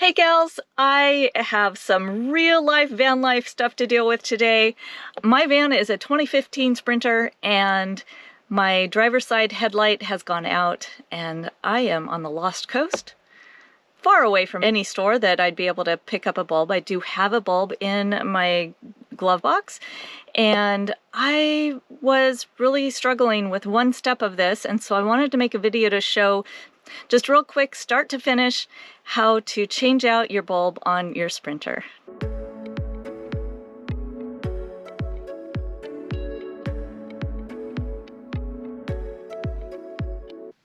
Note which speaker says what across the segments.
Speaker 1: Hey gals, I have some real life van life stuff to deal with today. My van is a 2015 Sprinter and my driver's side headlight has gone out and I am on the Lost Coast, far away from any store that I'd be able to pick up a bulb. I do have a bulb in my glove box and I was really struggling with one step of this, and so I wanted to make a video to show just real quick, start to finish, how to change out your bulb on your Sprinter.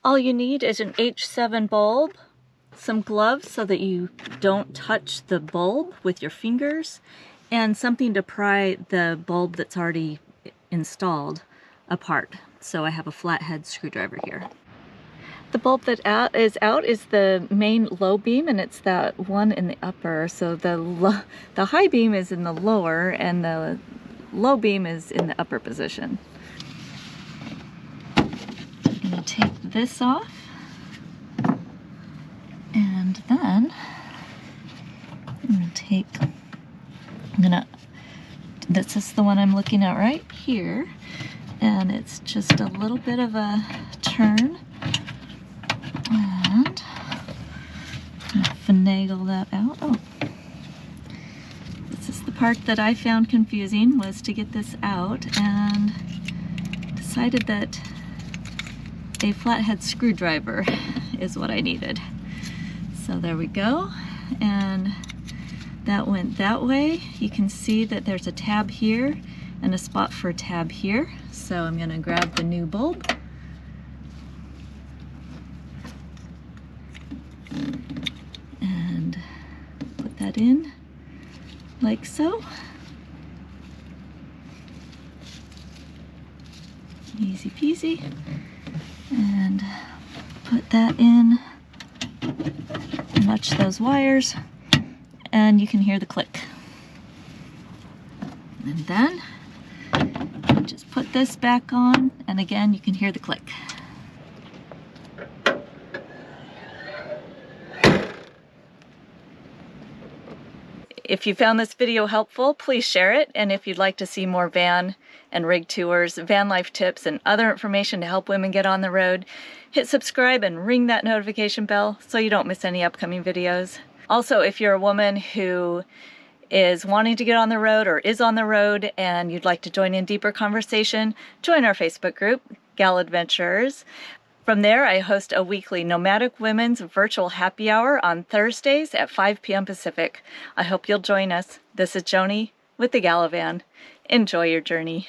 Speaker 1: All you need is an H7 bulb, some gloves so that you don't touch the bulb with your fingers, and something to pry the bulb that's already installed apart. So I have a flathead screwdriver here. The bulb that is out is the main low beam, and it's that one in the upper. So the high beam is in the lower and the low beam is in the upper position. I'm going to take this off, and then this is the one I'm looking at right here, and it's just a little bit of a turn. And finagle that out. Oh, this is the part that I found confusing, was to get this out, and decided that a flathead screwdriver is what I needed. So there we go, and that went that way. You can see that there's a tab here and a spot for a tab here. So I'm going to grab the new bulb and put that in like so. Easy peasy. And put that in, watch those wires, and you can hear the click. And then you just put this back on, and again you can hear the click. If you found this video helpful, please share it, and if you'd like to see more van and rig tours, van life tips, and other information to help women get on the road, hit subscribe and ring that notification bell so you don't miss any upcoming videos. Also, if you're a woman who is wanting to get on the road or is on the road and you'd like to join in deeper conversation, join our Facebook group, Gal Adventurers. From there, I host a weekly Nomadic Women's virtual happy hour on Thursdays at 5 p.m. Pacific. I hope you'll join us. This is Joni with the Galavan. Enjoy your journey.